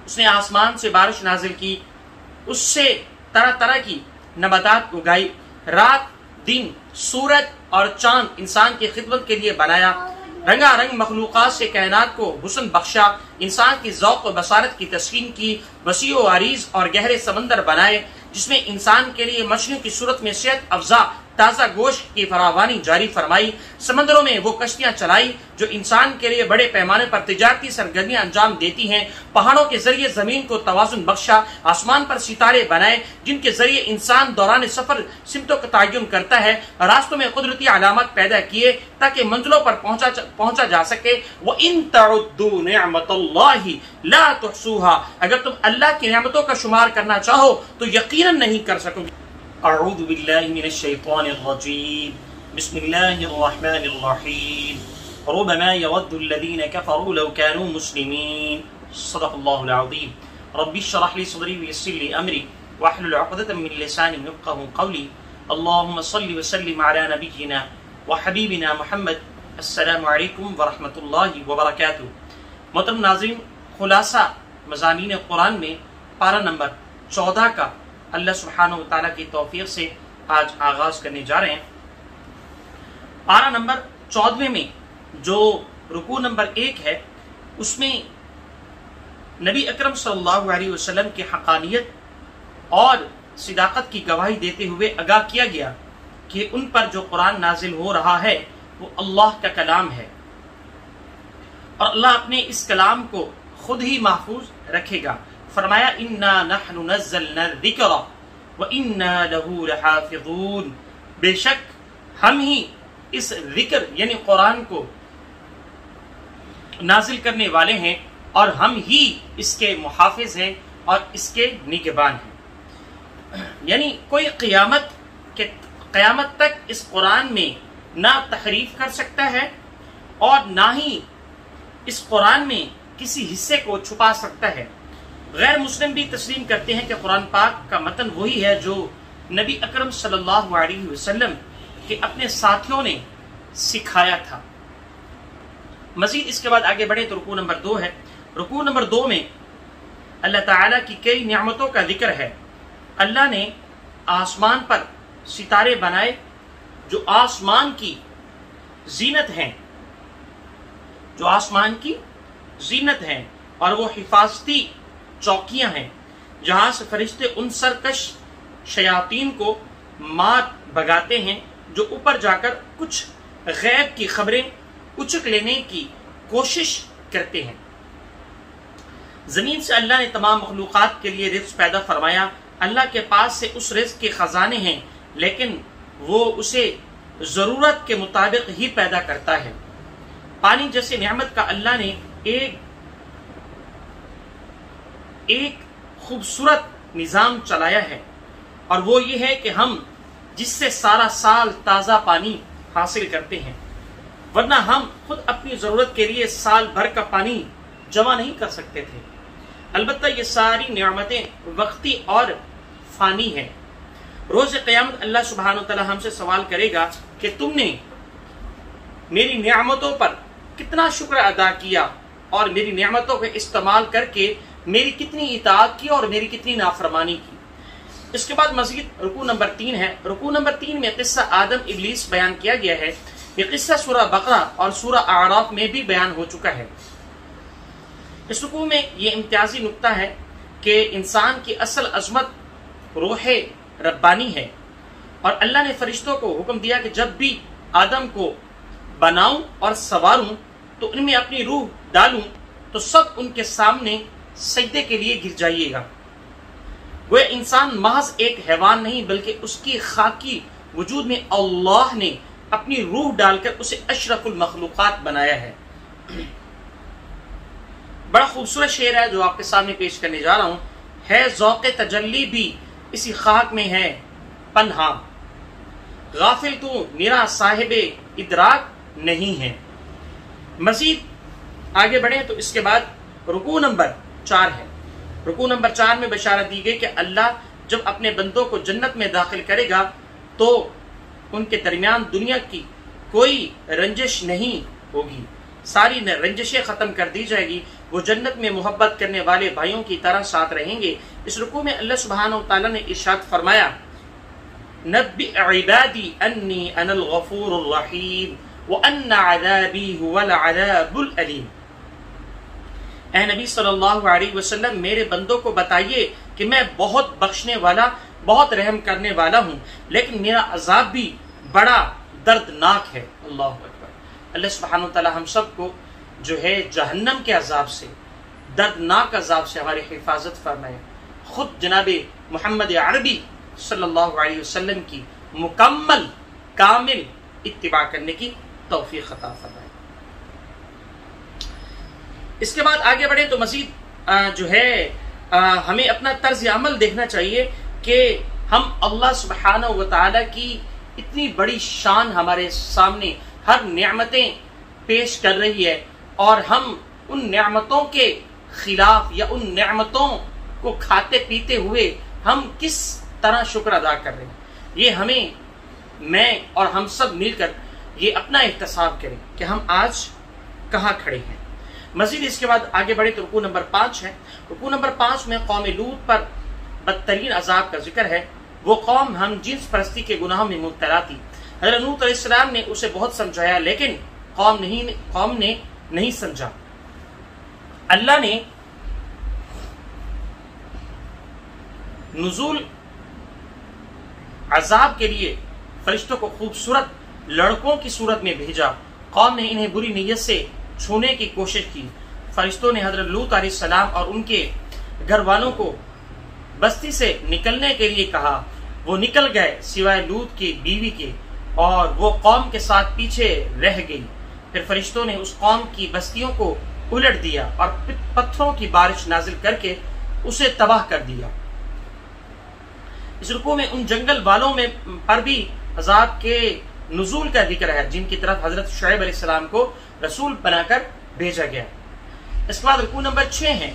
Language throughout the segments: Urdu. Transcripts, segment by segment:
اس نے آسمان سے بارش نازل کی، اس سے طرح طرح کی نباتات اگائی، رات دن سورج اور چاند انسان کی خدمت کے لیے بنایا، رنگا رنگ مخلوقات سے کائنات کو حسن بخشا، انسان کی ذوق و بصارت کی تسکین کی، وسیع و عریض اور گہرے سمندر بنائے جس میں انسان کے لیے مچھلیوں کی صورت میں صحت افزا تازہ گوشت کی فراوانی جاری فرمائی، سمندروں میں وہ کشتیاں چلائی جو انسان کے لیے بڑے پیمانے پر تجارتی سرگرمیاں انجام دیتی ہیں، پہاڑوں کے ذریعے زمین کو توازن بخشا، آسمان پر ستارے بنائے جن کے ذریعے انسان دوران سفر سمتوں کا تعین کرتا ہے، راستوں میں قدرتی علامات پیدا کیے تاکہ منزلوں پر پہنچا جا سکے۔ وَإِن تَعُدُّوا نِعْمَةَ اللَّهِ لَا تُحْصُوهَا، اگر تم اللہ کی نعمتوں کا شمار کرنا چاہو تو یقیناً نہیں کر سکو گے۔ اعوذ باللہ من الشیطان الرجیم، بسم اللہ الرحمن الرحیم، ربما يود الذین كفروا لو كانوا مسلمین، صدق اللہ العظیم۔ رب اشرح لي صدری ویسر لي امری واحلل عقدۃ من لسانی یفقهوا قولی۔ اللهم صل وسلم على نبینا وحبیبنا محمد۔ السلام علیکم ورحمۃ اللہ وبرکاتہ۔ محترم ناظرین، خلاصہ مضامین قرآن میں پارہ نمبر 14 کا اللہ سبحانہ و تعالیٰ کی توفیق سے آج آغاز کرنے جا رہے ہیں۔ پارہ نمبر 14 میں جو رکوع نمبر 1 ہے اس میں نبی اکرم صلی اللہ علیہ وسلم کی حقانیت اور صداقت کی گواہی دیتے ہوئے آگاہ کیا گیا کہ ان پر جو قرآن نازل ہو رہا ہے وہ اللہ کا کلام ہے اور اللہ اپنے اس کلام کو خود ہی محفوظ رکھے گا۔ فرمایا انا نحن نزلنا الذکر وانا له لحافظون، بے شک ہم ہی اس ذکر یعنی قرآن کو نازل کرنے والے ہیں اور ہم ہی اس کے محافظ ہیں اور اس کے نگہبان ہیں۔ یعنی کوئی قیامت تک اس قرآن میں نہ تحریف کر سکتا ہے اور نہ ہی اس قرآن میں کسی حصے کو چھپا سکتا ہے۔ غیر مسلم بھی تسلیم کرتے ہیں کہ قرآن پاک کا متن وہی ہے جو نبی اکرم صلی اللہ علیہ وسلم کے اپنے ساتھیوں نے سکھایا تھا۔ مزید اس کے بعد آگے بڑھے تو رکوع نمبر 2 ہے۔ رکوع نمبر 2 میں اللہ تعالیٰ کی کئی نعمتوں کا ذکر ہے۔ اللہ نے آسمان پر ستارے بنائے جو آسمان کی زینت ہیں، جو آسمان کی زینت ہیں، اور وہ حفاظتی چوکیاں ہیں جہاں سے فرشتے ان سرکش شیاطین کو مار بھگاتے ہیں جو اوپر جا کر کچھ غیب کی خبریں اچک لینے کی کوشش کرتے ہیں۔ زمین سے اللہ نے تمام مخلوقات کے لیے رزق پیدا فرمایا۔ اللہ کے پاس سے اس رزق کے خزانے ہیں لیکن وہ اسے ضرورت کے مطابق ہی پیدا کرتا ہے۔ پانی جیسے نعمت کا اللہ نے ایک خوبصورت نظام چلایا ہے اور وہ یہ ہے کہ ہم جس سے سارا سال تازہ پانی حاصل کرتے ہیں، ورنہ ہم خود اپنی ضرورت کے لیے سال بھر کا پانی جمع نہیں کر سکتے تھے۔ البتہ یہ ساری نعمتیں وقتی اور فانی ہیں۔ روز قیامت اللہ سبحانہ وتعالی ہم سے سوال کرے گا کہ تم نے میری نعمتوں پر کتنا شکر ادا کیا اور میری نعمتوں کو استعمال کر کے میری کتنی اطاعت کی اور میری کتنی نافرمانی کی۔ اس کے بعد مزید رکوع نمبر 3 ہے۔ رکوع نمبر 3 میں قصہ آدم ابلیس بیان کیا گیا ہے۔ یہ قصہ سورہ بقرہ اور سورہ اعراف میں بھی بیان ہو چکا ہے۔ اس رکوع میں یہ امتیازی نقطہ ہے کہ انسان کی اصل عظمت روح ربانی ہے اور اللہ نے فرشتوں کو حکم دیا کہ جب بھی آدم کو بناؤں اور سنواروں تو ان میں اپنی روح ڈالوں تو سب ان کے سامنے سجدے کے لیے گر جائیے گا۔ وہ انسان محض ایک حیوان نہیں بلکہ اس کی خاکی وجود میں اللہ نے اپنی روح ڈال کر اسے اشرف المخلوقات بنایا ہے۔ بڑا خوبصورت شعر ہے جو آپ کے سامنے پیش کرنے جا رہا ہوں۔ ہے ذوق تجلی بھی اسی خاک میں ہے پنہاں، غافل تو میرا صاحب ادراک نہیں ہے۔ مزید آگے بڑھیں تو اس کے بعد رکوع نمبر 4 ہے۔ رکوع نمبر 4 میں بشارت دی گئی کہ اللہ جب اپنے بندوں کو جنت میں داخل کرے گا تو ان کے درمیان دنیا کی کوئی رنجش نہیں ہوگی، ساری رنجشیں ختم کر دی جائے گی، وہ جنت میں محبت کرنے والے بھائیوں کی طرح ساتھ رہیں گے۔ اس رکوع میں اللہ سبحانہ و تعالیٰ نے ارشاد فرمایا نبئ عبادی انی انا الغفور الرحیم وان عذابی هو العذاب العلیم۔ اے نبی صلی اللہ علیہ وسلم میرے بندوں کو بتائیے کہ میں بہت بخشنے والا بہت رحم کرنے والا ہوں، لیکن میرا عذاب بھی بڑا دردناک ہے۔ اللہ اکبر۔ اللہ سبحانہ و تعالی ہم سب کو جو ہے جہنم کے عذاب سے، دردناک عذاب سے ہماری حفاظت فرمائے۔ خود جناب محمد عربی صلی اللہ علیہ وسلم کی مکمل کامل اتباع کرنے کی توفیق عطا فرمائے۔ اس کے بعد آگے بڑھیں تو مزید جو ہے ہمیں اپنا طرز عمل دیکھنا چاہیے کہ ہم اللہ سبحانہ و تعالی کی اتنی بڑی شان ہمارے سامنے ہر نعمتیں پیش کر رہی ہے، اور ہم ان نعمتوں کے خلاف یا ان نعمتوں کو کھاتے پیتے ہوئے ہم کس طرح شکر ادا کر رہے ہیں۔ یہ ہمیں، میں اور ہم سب مل کر یہ اپنا احتساب کریں کہ ہم آج کہاں کھڑے ہیں۔ مزید اس کے بعد آگے بڑھے تو رکوع نمبر 5 ہے۔ رکوع نمبر 5 میں قوم لوط پر بدترین عذاب کا ذکر ہے۔ وہ قوم ہم جنس پرستی کے گناہوں میں مبتلا تھی۔ حضرت لوط علیہ السلام نے اسے بہت سمجھایا، لیکن قوم نے نہیں سمجھا۔ اللہ نے نزول عذاب کے لیے فرشتوں کو خوبصورت لڑکوں کی صورت میں بھیجا۔ قوم نے انہیں بری نیت سے چھونے کی کوشش کی۔ فرشتوں نے حضرت لوط علیہ السلام اور ان کے گھر والوں کو بستی سے نکلنے کے لیے کہا۔ وہ نکل گئے سوائے لوط کی بیوی کے، اور وہ قوم کے ساتھ پیچھے رہ گئی۔ پھر فرشتوں نے اس قوم کی بستیوں کو الٹ دیا اور پتھروں کی بارش نازل کر کے اسے تباہ کر دیا۔ اس رکوع میں ان جنگل والوں میں پر بھی عذاب کے نزول کا ذکر ہے جن کی طرف حضرت شعیب علیہ السلام کو رسول بنا کر بھیجا گیا۔ اس کے بعد رکوع نمبر 6 ہے۔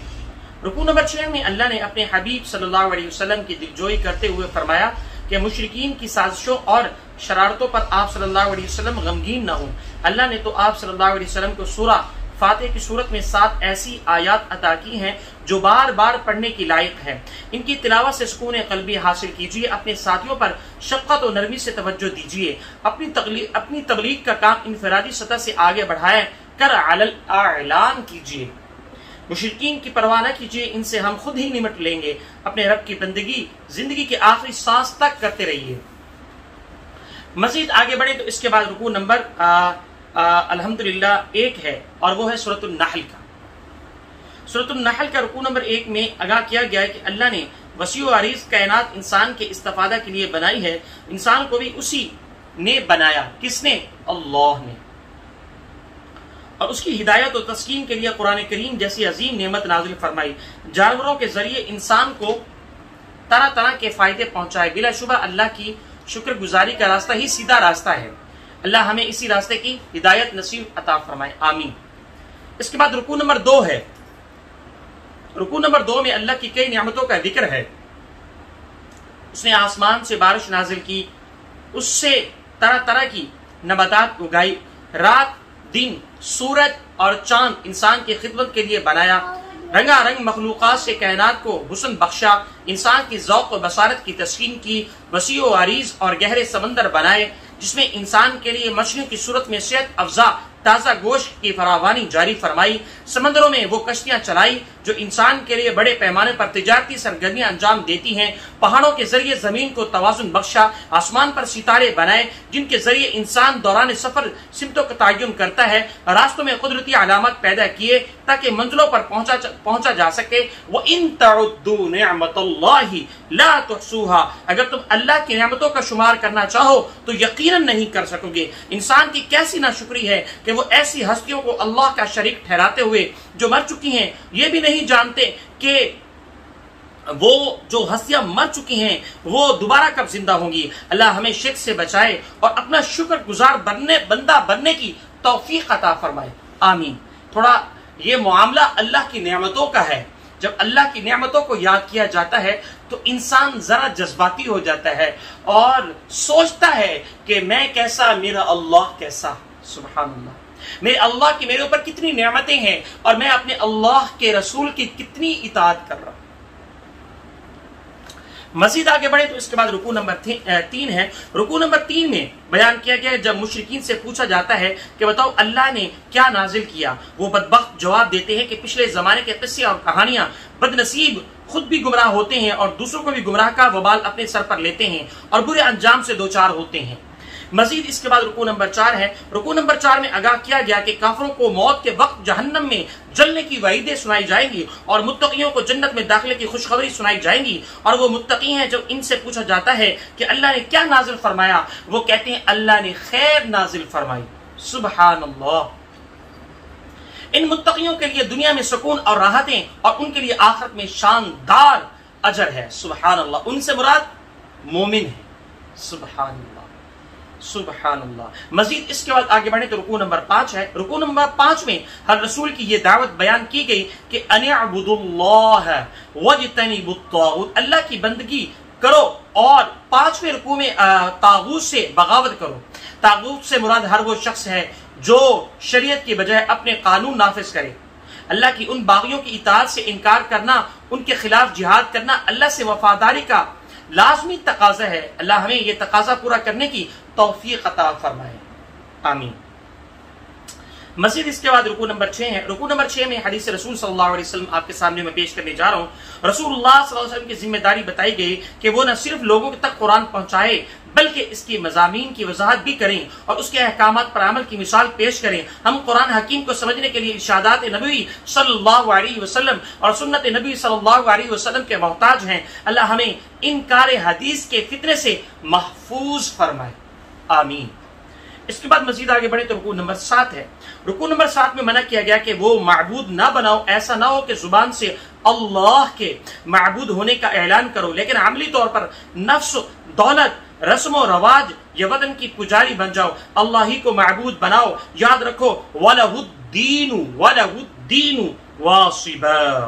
رکوع نمبر 6 میں اللہ نے اپنے حبیب صلی اللہ علیہ وسلم کی دلجوئی کرتے ہوئے فرمایا کہ مشرکین کی سازشوں اور شرارتوں پر آپ صلی اللہ علیہ وسلم غمگین نہ ہوں۔ اللہ نے تو آپ صلی اللہ علیہ وسلم کو سورہ فاتح کی صورت میں 7 ایسی آیات عطا کی ہیں جو بار بار پڑھنے کی لائق ہیں۔ ان کی تلاوت سے سکون قلبی حاصل کیجیے، اپنے ساتھیوں پر شفقت و نرمی سے توجہ دیجیے، اپنی تبلیغ کا کام انفرادی سطح سے آگے بڑھائے کر اعلان کیجیے۔ مشرکین کی پرواہ نہ کیجیے، ان سے ہم خود ہی نمٹ لیں گے۔ اپنے رب کی بندگی زندگی کے آخری سانس تک کرتے رہیے۔ مزید آگے بڑھیں تو اس کے بعد رکوع نمبر الحمدللہ 1 ہے، اور وہ ہے سورۃ النحل کا۔ سورۃ النحل کا رکوع نمبر 1 میں آگاہ کیا گیا ہے کہ اللہ نے وسیع و عریض کائنات انسان کے استفادہ کے لیے بنائی ہے۔ انسان کو بھی اسی نے بنایا۔ کس نے؟ اللہ نے۔ اور اس کی ہدایت و تسکین کے لیے قرآن کریم جیسی عظیم نعمت نازل فرمائی۔ جانوروں کے ذریعے انسان کو طرح طرح کے فائدے پہنچائے۔ بلا شبہ اللہ کی شکر گزاری کا راستہ ہی سیدھا راستہ ہے۔ اللہ ہمیں اسی راستے کی ہدایت نصیب عطا فرمائے، آمین۔ اس کے بعد رکوع نمبر 2 ہے۔ رکوع نمبر 2 میں اللہ کی کئی نعمتوں کا ذکر ہے۔ اس نے آسمان سے بارش نازل کی، اس سے طرح طرح کی نباتات اگائی، رات دن سورج اور چاند انسان کی خدمت کے لیے بنایا، رنگا رنگ مخلوقات سے کائنات کو حسن بخشا، انسان کی ذوق و بصارت کی تسکین کی، وسیع و عریض اور گہرے سمندر بنائے جس میں انسان کے لیے مچھلیوں کی صورت میں صحت افزا تازہ گوشت کی فراوانی جاری فرمائی، سمندروں میں وہ کشتیاں چلائی جو انسان کے لیے بڑے پیمانے پر تجارتی سرگرمیاں انجام دیتی ہیں، پہاڑوں کے ذریعے زمین کو توازن بخشا، آسمان پر ستارے بنائے جن کے ذریعے انسان دوران سفر سمتوں کا تعین کرتا ہے، راستوں میں قدرتی علامات پیدا کیے تاکہ منزلوں پر پہنچا جا سکے۔ وَإِن تَعُدُّوا نِعْمَةَ اللَّهِ لَا تُحْصُوهَا، اگر تم اللہ کی نعمتوں کا شمار کرنا چاہو تو یقیناً نہیں کر سکو گے۔ انسان کی کیسی ناشکری ہے کہ وہ ایسی ہستیوں کو اللہ کا شریک ٹھہراتے ہوئے جو مر چکی ہیں یہ بھی نہیں جانتے کہ وہ جو ہستیاں مر چکی ہیں وہ دوبارہ کب زندہ ہوں گی۔ اللہ ہمیں شرک سے بچائے اور اپنا شکر گزار بندہ بننے کی توفیق عطا فرمائے، آمین۔ تھوڑا یہ معاملہ اللہ کی نعمتوں کا ہے۔ جب اللہ کی نعمتوں کو یاد کیا جاتا ہے تو انسان ذرا جذباتی ہو جاتا ہے اور سوچتا ہے کہ میں کیسا، میرا اللہ کیسا، سبحان اللہ۔ میرے اللہ کی میرے اوپر کتنی نعمتیں ہیں اور میں اپنے اللہ کے رسول کی کتنی اطاعت کر رہا ہوں۔ مزید آگے بڑھے تو اس کے بعد رکوع نمبر 3 ہے۔ رکوع نمبر 3 میں بیان کیا گیا ہے جب مشرکین سے پوچھا جاتا ہے کہ بتاؤ اللہ نے کیا نازل کیا، وہ بدبخت جواب دیتے ہیں کہ پچھلے زمانے کے قصے اور کہانیاں، بد نصیب خود بھی گمراہ ہوتے ہیں اور دوسروں کو بھی گمراہ کا وبال اپنے سر پر لیتے ہیں اور برے انجام سے دوچار ہوتے ہیں۔ مزید اس کے بعد رکوع نمبر 4 ہے۔ رکوع نمبر 4 میں آگاہ کیا گیا کہ کافروں کو موت کے وقت جہنم میں جلنے کی وعیدیں سنائی جائیں گی اور متقیوں کو جنت میں داخلے کی خوشخبری سنائی جائیں گی، اور وہ متقی ہیں جب ان سے پوچھا جاتا ہے کہ اللہ نے کیا نازل فرمایا، وہ کہتے ہیں اللہ نے خیر نازل فرمائی۔ سبحان اللہ۔ ان متقیوں کے لیے دنیا میں سکون اور راحتیں اور ان کے لیے آخرت میں شاندار اجر ہے۔ سبحان اللہ۔ ان سے مراد مومن ہے۔ سبحان اللہ، سبحان اللہ۔ مزید اس کے بعد آگے بڑھیں تو رکوع نمبر 5 ہے۔ رکوع نمبر 5 میں ہر رسول کی یہ دعوت بیان کی گئی کہ ان اعبدوا اللہ واجتنبوا الطاغوت، اللہ کی بندگی کرو، اور 5ویں رکوع میں طاغوت سے بغاوت کرو۔ طاغوت سے مراد ہر وہ شخص ہے جو شریعت کی بجائے اپنے قانون نافذ کرے۔ اللہ کی ان باغیوں کی اطاعت سے انکار کرنا، ان کے خلاف جہاد کرنا اللہ سے وفاداری کا لازمی تقاضا ہے۔ اللہ ہمیں یہ تقاضا پورا کرنے کی توفیق عطا فرمائے، آمین۔ مزید اس کے بعد رکوع نمبر 6 ہے۔ رکوع نمبر 6 میں حدیث رسول صلی اللہ علیہ وسلم آپ کے سامنے میں پیش کرنے جا رہا ہوں۔ رسول اللہ صلی اللہ علیہ وسلم کی ذمہ داری بتائی گئی کہ وہ نہ صرف لوگوں تک قرآن پہنچائے بلکہ اس کی مضامین کی وضاحت بھی کریں اور اس کے احکامات پر عمل کی مثال پیش کریں۔ ہم قرآن حکیم کو سمجھنے کے لیے ارشادات نبی صلی اللہ علیہ وسلم اور سنت نبی صلی اللہ علیہ وسلم کے محتاج ہیں۔ اللہ ہمیں انکار حدیث کے فتنے سے محفوظ فرمائے، آمین۔ اس کے بعد مزید آگے بڑھے تو رکوع نمبر 7 ہے۔ رکوع نمبر 7 میں منع کیا گیا کہ وہ معبود نہ بناؤ، ایسا نہ ہو کہ زبان سے اللہ کے معبود ہونے کا اعلان کرو لیکن عملی طور پر نفس، دولت، رسم و رواج یا وطن کی پجاری بن جاؤ۔ اللہ ہی کو معبود بناؤ۔ یاد رکھو وَلَهُ الدِّينُ وَاصِبًا،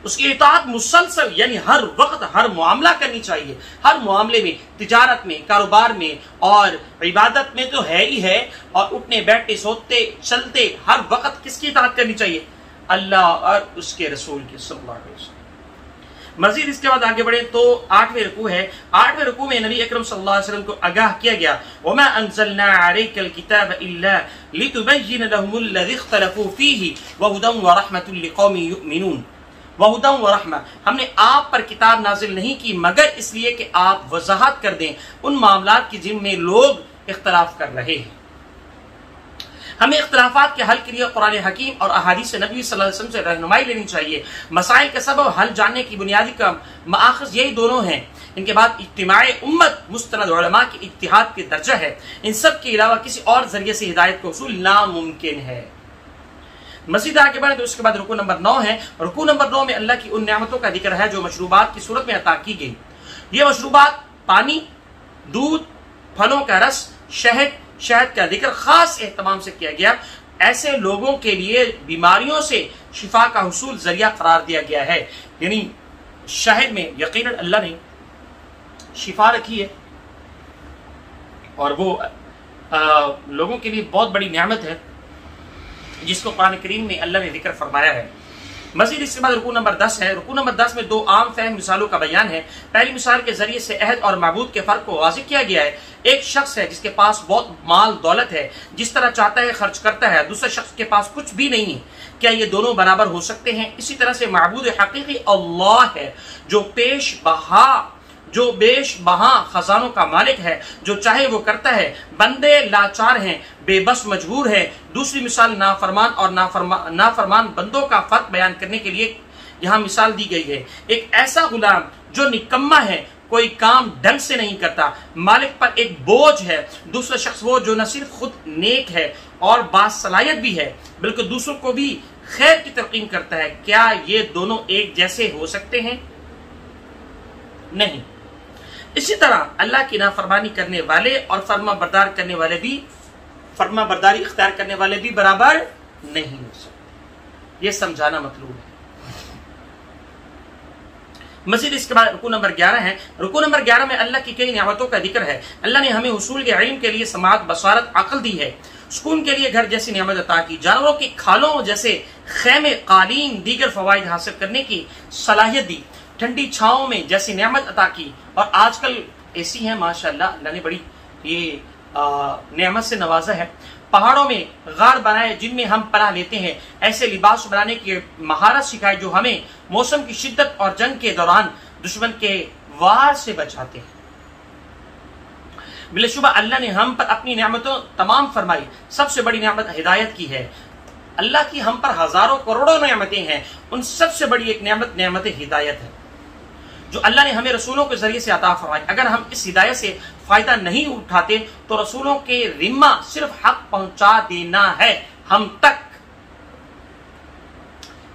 اس کی اطاعت مسلسل یعنی ہر وقت ہر معاملہ کرنی چاہیے۔ ہر معاملے میں، تجارت میں، کاروبار میں اور عبادت میں تو ہے ہی ہے، اور اٹھنے بیٹھتے سوتے چلتے ہر وقت کس کی اطاعت کرنی چاہیے؟ اللہ اور اس کے رسول کی صلی اللہ علیہ وسلم۔ مزید اس کے بعد آگے بڑھیں تو 8ویں رکوع ہے۔ 8ویں رکوع میں نبی اکرم صلی اللہ علیہ وسلم کو آگاہ کیا گیا وَمَا أَنزَلْنَا عَلَيْكَ الْكِتَابَ إِلَّا لِتُبَيِّنَ لَهُمُ الَّذِي اخْتَلَفُوا فِيهِ وَهُدًى وَرَحْمَةً لِقَوْمٍ يُؤْمِنُونَ۔ وَهُدًى وَرَحْمَةً، ہم نے آپ پر کتاب نازل نہیں کی مگر اس لیے کہ آپ وضاحت کر دیں ان معاملات کی جن میں لوگ اختلاف کر رہے ہیں۔ ہمیں اختلافات کے حل کے لیے قرآن حکیم اور احادیث نبی صلی اللہ علیہ وسلم سے رہنمائی لینی چاہیے۔ مسائل کے سبب حل جاننے کی بنیادی کا مآخذ یہی دونوں ہیں۔ ان کے بعد اجتماع امت مستند علماء کی اتحاد کے درجہ ہے۔ ان سب کے علاوہ کسی اور ذریعے سے ہدایت کو حصول ناممکن ہے۔ مزید آگے بڑھیں تو اس کے بعد رکوع نمبر 9 ہے۔ رکوع نمبر 9 میں اللہ کی ان نعمتوں کا ذکر ہے جو مشروبات کی صورت میں عطا کی گئی۔ یہ مشروبات پانی، دودھ، پھلوں کا رس، شہد کا ذکر خاص اہتمام سے کیا گیا۔ ایسے لوگوں کے لیے بیماریوں سے شفا کا حصول ذریعہ قرار دیا گیا ہے۔ یعنی شہد میں یقیناً اللہ نے شفا رکھی ہے اور وہ لوگوں کے لیے بہت بڑی نعمت ہے جس کو قرآن کریم میں اللہ نے ذکر فرمایا ہے۔ مزید اس کے بعد رکوع نمبر 10 ہے۔ رکوع نمبر 10 میں 2 عام فہم مثالوں کا بیان ہے۔ پہلی مثال کے ذریعے سے عہد اور معبود کے فرق کو واضح کیا گیا ہے۔ ایک شخص ہے جس کے پاس بہت مال دولت ہے، جس طرح چاہتا ہے خرچ کرتا ہے، دوسرے شخص کے پاس کچھ بھی نہیں ہے۔ کیا یہ دونوں برابر ہو سکتے ہیں؟ اسی طرح سے معبود حقیقی اللہ ہے جو بیش بہا خزانوں کا مالک ہے، جو چاہے وہ کرتا ہے۔ بندے لاچار ہیں، بے بس مجبور ہے۔ دوسری مثال نافرمان اور نافرمان بندوں کا فرق بیان کرنے کے لیے یہاں مثال دی گئی ہے۔ ایک ایسا غلام جو نکما ہے، کوئی کام ڈھنگ سے نہیں کرتا، مالک پر ایک بوجھ ہے۔ دوسرا شخص وہ جو نہ صرف خود نیک ہے اور باصلاحیت بھی ہے بلکہ دوسروں کو بھی خیر کی تلقین کرتا ہے۔ کیا یہ دونوں ایک جیسے ہو سکتے ہیں؟ نہیں۔ اسی طرح اللہ کی نافرمانی کرنے والے اور فرما برداری اختیار کرنے والے بھی برابر نہیں ہو سکتے۔ یہ سمجھانا مطلوب ہے۔ مزید اس کے بعد رکوع نمبر 11 ہے۔ رکوع نمبر 11 میں اللہ کی کئی نعمتوں کا ذکر ہے۔ اللہ نے ہمیں حصول کے علم کے لیے سماعت، بصارت، عقل دی ہے۔ سکون کے لیے گھر جیسی نعمت عطا کی، جانوروں کی کھالوں جیسے خیمے، قالین، دیگر فوائد حاصل کرنے کی صلاحیت دی، ٹھنڈی چھاؤں میں جیسی نعمت عطا کی، اور آج کل ایسی ہیں ماشاءاللہ اللہ نے بڑی یہ نعمت سے نوازا ہے، پہاڑوں میں غار بنائے جن میں ہم پناہ لیتے ہیں، ایسے لباس بنانے کی مہارت سکھائی جو ہمیں موسم کی شدت اور جنگ کے دوران دشمن کے وار سے بچاتے ہیں۔ بلا شبہ اللہ نے ہم پر اپنی نعمتوں تمام فرمائی، سب سے بڑی نعمت ہدایت کی ہے۔ اللہ کی ہم پر ہزاروں کروڑوں نعمتیں ہیں، ان سب سے بڑی ایک نعمت ہدایت ہے جو اللہ نے ہمیں رسولوں کے ذریعے سے عطا فرمائی۔ اگر ہم اس ہدایت سے فائدہ نہیں اٹھاتے تو رسولوں کے ذمہ صرف حق پہنچا دینا ہے ہم تک۔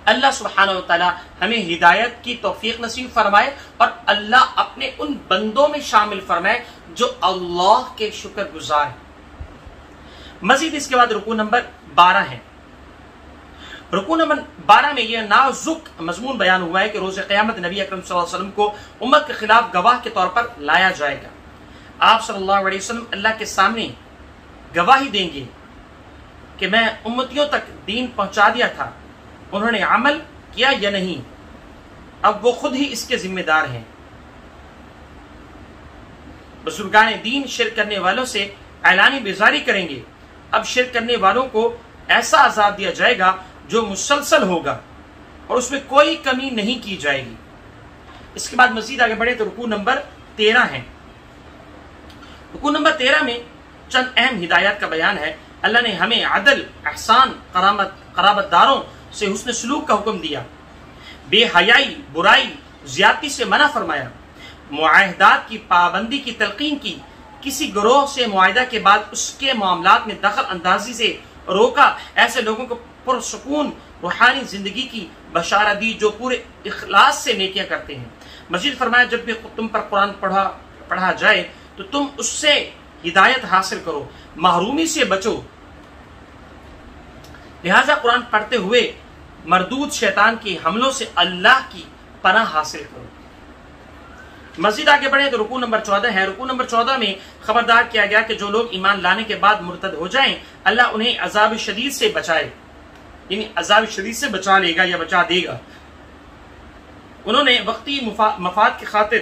اللہ سبحانہ و تعالی ہمیں ہدایت کی توفیق نصیب فرمائے اور اللہ اپنے ان بندوں میں شامل فرمائے جو اللہ کے شکر گزار ہیں۔ مزید اس کے بعد رکوع نمبر 12 ہے۔ رکوع نمبر 12 میں یہ نازک مضمون بیان ہوا ہے کہ روز قیامت نبی اکرم صلی اللہ علیہ وسلم کو امت کے خلاف گواہ کے طور پر لایا جائے گا۔ آپ صلی اللہ علیہ وسلم اللہ کے سامنے گواہی دیں گے کہ میں امتیوں تک دین پہنچا دیا تھا، انہوں نے عمل کیا یا نہیں، اب وہ خود ہی اس کے ذمہ دار ہیں۔ بزرگان دین شرک کرنے والوں سے اعلانی بیزاری کریں گے، اب شرک کرنے والوں کو ایسا عذاب دیا جائے گا جو مسلسل ہوگا اور اس میں کوئی کمی نہیں کی جائے گی۔ اس کے بعد مزید آگے بڑھے تو رکوع نمبر 13 ہے۔ رکوع نمبر 13 میں چند اہم ہدایات کا بیان ہے۔ اللہ نے ہمیں عدل، احسان، قرابت داروں سے حسن سلوک کا حکم دیا، بے حیائی، برائی، زیادتی سے منع فرمایا، معاہدات کی پابندی کی تلقین کی، کسی گروہ سے معاہدہ کے بعد اس کے معاملات میں دخل اندازی سے روکا، ایسے لوگوں کو پرسکون روحانی زندگی کی بشارت دی جو پورے اخلاص سے نیکیاں کرتے ہیں۔ مزید فرمایا جب بھی تم پر قرآن پڑھا جائے تو تم اس سے ہدایت حاصل کرو، محرومی سے بچو، لہذا قرآن پڑھتے ہوئے مردود شیطان کے حملوں سے اللہ کی پناہ حاصل کرو۔ مزید آگے بڑھیں تو رکوع نمبر 14 ہے۔ رکوع نمبر 14 میں خبردار کیا گیا کہ جو لوگ ایمان لانے کے بعد مرتد ہو جائیں اللہ انہیں عذاب شدید سے بچائے، یعنی عذاب شدید سے بچا لے گا یا بچا دے گا۔ انہوں نے وقتی مفاد کی خاطر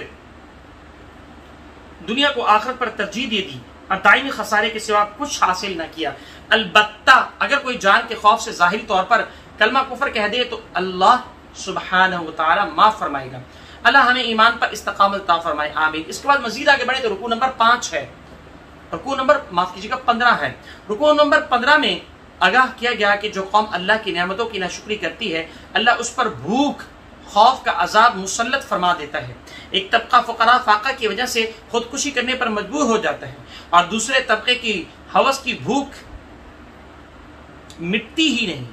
دنیا کو آخرت پر ترجیح دے دی اور دائمی خسارے کے سوا کچھ حاصل نہ کیا۔ البتہ اگر کوئی جان کے خوف سے ظاہری طور پر کلمہ کفر کہہ دے تو اللہ سبحانہ و تعالی معاف فرمائے گا۔ اللہ ہمیں ایمان پر استقامت عطا فرمائے، آمین۔ اس کے بعد مزید آگے بڑھیں تو رکوع نمبر 5 ہے، رکوع نمبر 15 ہے۔ رکوع نمبر 15 میں آگاہ کیا گیا کہ جو قوم اللہ کی نعمتوں کی ناشکری کرتی ہے اللہ اس پر بھوک، خوف کا عذاب مسلط فرما دیتا ہے۔ ایک طبقہ فقراء فاقہ کی وجہ سے خودکشی کرنے پر مجبور ہو جاتا ہے اور دوسرے طبقے کی ہوس کی بھوک مٹتی ہی نہیں،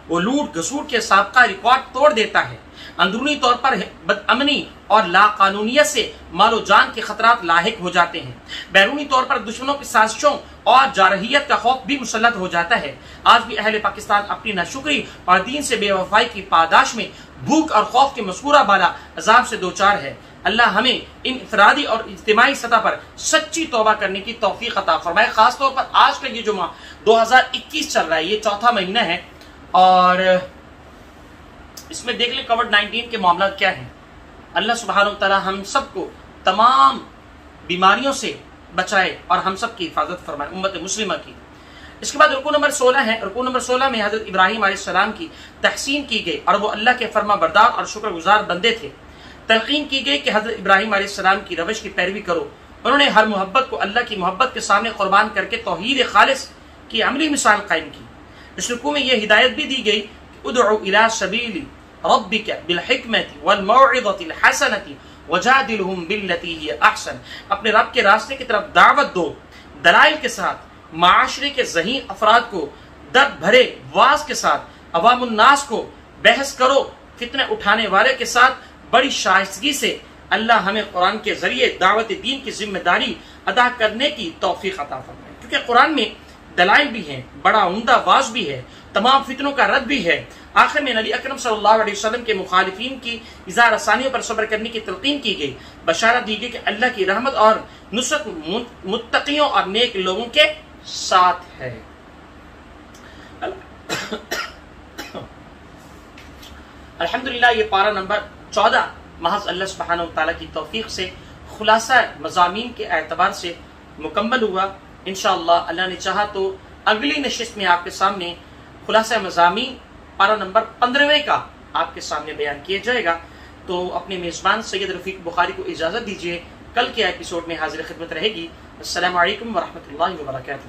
وہ لوٹ گھسوٹ کے سابقہ ریکارڈ توڑ دیتا ہے۔ اندرونی طور پر بد امنی اور لا قانونیت سے مال و جان کے خطرات لاحق ہو جاتے ہیں، بیرونی طور پر دشمنوں کی سازشوں اور جارحیت کا خوف بھی مسلط ہو جاتا ہے۔ آج بھی اہل پاکستان اپنی ناشکری اور دین سے بے وفائی کی پاداش میں بھوک اور خوف کے مذکورہ بالا عذاب سے دوچار ہے۔ اللہ ہمیں ان افرادی اور اجتماعی سطح پر سچی توبہ کرنے کی توفیق عطا فرمائے۔ خاص طور پر آج کا یہ جو 2021 چل رہا ہے، یہ چوتھا مہینہ ہے اور اس میں دیکھ لیں کووڈ-19 کے معاملات کیا ہیں۔ اللہ سبحانہ و تعالی ہم سب کو تمام بیماریوں سے بچائے اور ہم سب کی حفاظت فرمائے، امت مسلمہ کی۔ اس کے بعد رکوع نمبر 16 ہے۔ رکوع نمبر 16 میں حضرت ابراہیم علیہ السلام کی تحسین کی گئی اور وہ اللہ کے فرما بردار اور شکر گزار بندے تھے۔ تلقین کی گئی کہ حضرت ابراہیم علیہ السلام کی روش کی پیروی کرو، انہوں نے ہر محبت کو اللہ کی محبت کے سامنے قربان کر کے توحید خالص کی عملی مثال قائم کی۔ اس رکوع میں یہ ہدایت بھی دی گئی کہ ادعو الی سبیل ربک بالحکمت والموعظۃ الحسنۃ وجادلہم باللتی ہی احسن، اپنے رب کے راستے کی طرف دعوت دو دلائل کے ساتھ، معاشرے کے ذہین افراد کو درد بھرے واز کے ساتھ، عوام الناس کو بحث کرو فتنہ اٹھانے والے کے ساتھ بڑی شائستگی سے۔ اللہ ہمیں قرآن کے ذریعے دعوت دین کی ذمہ داری ادا کرنے کی توفیق عطا فرمائے، کیونکہ قرآن میں دلائل بھی ہیں، بڑا عمدہ واز بھی ہے، تمام فتنوں کا رد بھی ہے۔ آخر میں نبی اکرم صلی اللہ علیہ وسلم کے مخالفین کی اظہار رسانیوں پر صبر کرنے کی تلقین کی گئی، بشارت دی گئی کہ اللہ کی رحمت اور نصرت متقیوں اور نیک لوگوں کے ساتھ ہے۔ الحمدللہ یہ پارہ نمبر 14 محض اللہ سبحانہ وتعالی کی توفیق سے خلاصہ مضامین کے اعتبار سے مکمل ہوا۔ انشاءاللہ اللہ نے چاہا تو اگلی نشست میں آپ کے سامنے خلاصہ مضامین پارہ نمبر 15 کا آپ کے سامنے بیان کیا جائے گا۔ تو اپنے میزبان سید رفیق بخاری کو اجازت دیجیے، کل کے ایپیسوڈ میں حاضر خدمت رہے گی۔ السلام علیکم ورحمۃ اللہ وبرکاتہ۔